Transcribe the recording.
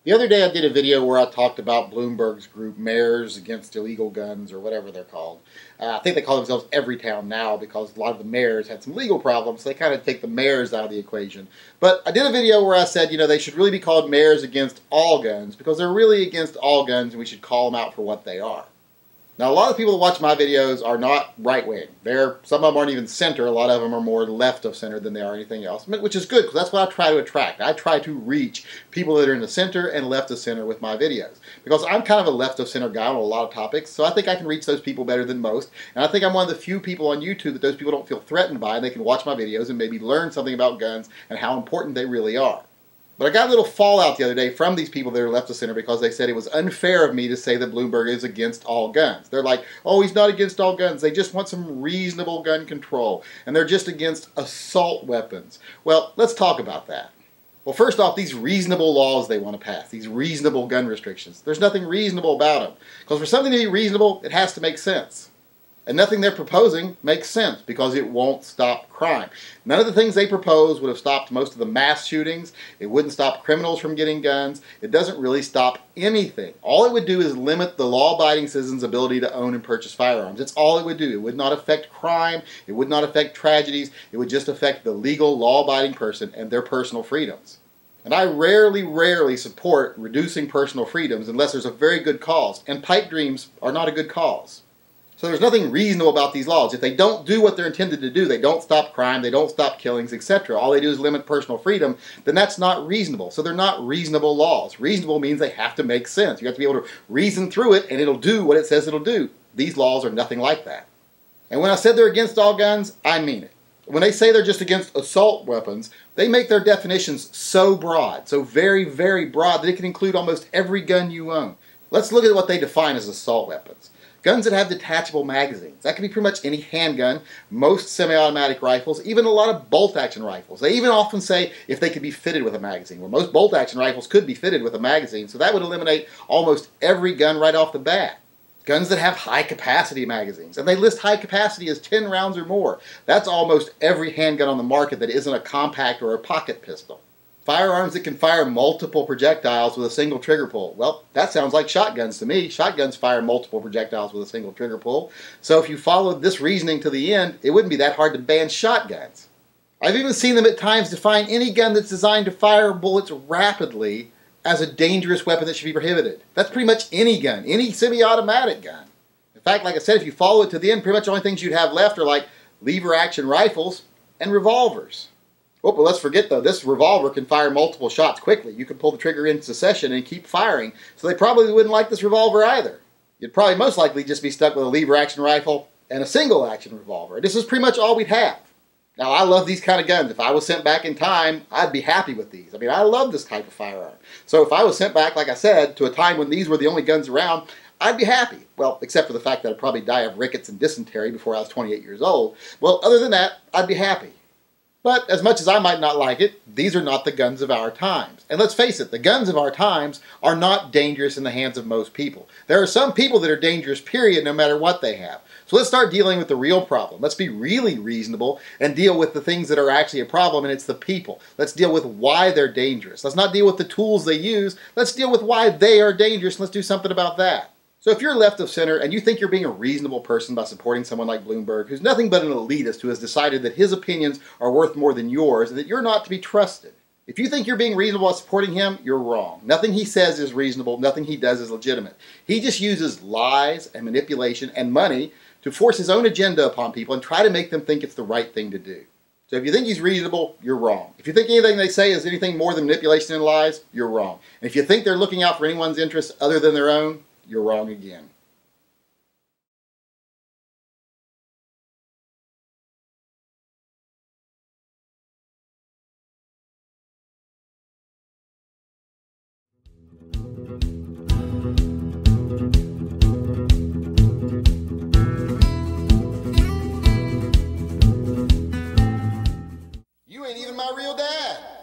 The other day I did a video where I talked about Bloomberg's group, Mayors Against Illegal Guns, or whatever they're called. I think they call themselves Everytown now because a lot of the mayors had some legal problems, so they kind of take the mayors out of the equation. But I did a video where I said, they should really be called Mayors Against All Guns because they're really against all guns and we should call them out for what they are. Now, a lot of people that watch my videos are not right-wing. Some of them aren't even center. A lot of them are more left of center than they are anything else, which is good because that's what I try to attract. I try to reach people that are in the center and left of center with my videos because I'm kind of a left of center guy on a lot of topics, so I think I can reach those people better than most, and I think I'm one of the few people on YouTube that those people don't feel threatened by, and they can watch my videos and maybe learn something about guns and how important they really are. But I got a little fallout the other day from these people that are left of center because they said it was unfair of me to say that Bloomberg is against all guns. They're like, oh, he's not against all guns. They just want some reasonable gun control. And they're just against assault weapons. Well, let's talk about that. Well, first off, these reasonable laws they want to pass, these reasonable gun restrictions, there's nothing reasonable about them. Because for something to be reasonable, it has to make sense. And nothing they're proposing makes sense because it won't stop crime. None of the things they propose would have stopped most of the mass shootings. It wouldn't stop criminals from getting guns. It doesn't really stop anything. All it would do is limit the law-abiding citizen's ability to own and purchase firearms. That's all it would do. It would not affect crime. It would not affect tragedies. It would just affect the legal, law-abiding person and their personal freedoms. And I rarely support reducing personal freedoms unless there's a very good cause. And pipe dreams are not a good cause. So there's nothing reasonable about these laws. If they don't do what they're intended to do, they don't stop crime, they don't stop killings, etc. All they do is limit personal freedom, then that's not reasonable. So they're not reasonable laws. Reasonable means they have to make sense. You have to be able to reason through it and it'll do what it says it'll do. These laws are nothing like that. And when I said they're against all guns, I mean it. When they say they're just against assault weapons, they make their definitions so broad, so very broad that it can include almost every gun you own. Let's look at what they define as assault weapons. Guns that have detachable magazines. That can be pretty much any handgun, most semi-automatic rifles, even a lot of bolt-action rifles. They even often say if they could be fitted with a magazine. Well, most bolt-action rifles could be fitted with a magazine, so that would eliminate almost every gun right off the bat. Guns that have high-capacity magazines, and they list high capacity as 10 rounds or more. That's almost every handgun on the market that isn't a compact or a pocket pistol. Firearms that can fire multiple projectiles with a single trigger pull. Well, that sounds like shotguns to me. Shotguns fire multiple projectiles with a single trigger pull. So if you followed this reasoning to the end, it wouldn't be that hard to ban shotguns. I've even seen them at times define any gun that's designed to fire bullets rapidly as a dangerous weapon that should be prohibited. That's pretty much any gun, any semi-automatic gun. In fact, like I said, if you follow it to the end, pretty much the only things you'd have left are like lever-action rifles and revolvers. Oh, but let's forget though, this revolver can fire multiple shots quickly. You can pull the trigger in succession and keep firing, so they probably wouldn't like this revolver either. You'd probably most likely just be stuck with a lever-action rifle and a single-action revolver. This is pretty much all we'd have. Now, I love these kind of guns. If I was sent back in time, I'd be happy with these. I mean, I love this type of firearm. So if I was sent back, like I said, to a time when these were the only guns around, I'd be happy. Well, except for the fact that I'd probably die of rickets and dysentery before I was 28 years old. Well, other than that, I'd be happy. But as much as I might not like it, these are not the guns of our times. And let's face it, the guns of our times are not dangerous in the hands of most people. There are some people that are dangerous, period, no matter what they have. So let's start dealing with the real problem. Let's be really reasonable and deal with the things that are actually a problem, and it's the people. Let's deal with why they're dangerous. Let's not deal with the tools they use. Let's deal with why they are dangerous, and let's do something about that. So if you're left of center and you think you're being a reasonable person by supporting someone like Bloomberg, who's nothing but an elitist who has decided that his opinions are worth more than yours and that you're not to be trusted. If you think you're being reasonable by supporting him, you're wrong. Nothing he says is reasonable. Nothing he does is legitimate. He just uses lies and manipulation and money to force his own agenda upon people and try to make them think it's the right thing to do. So if you think he's reasonable, you're wrong. If you think anything they say is anything more than manipulation and lies, you're wrong. And if you think they're looking out for anyone's interests other than their own, you're wrong again. You ain't even my real dad.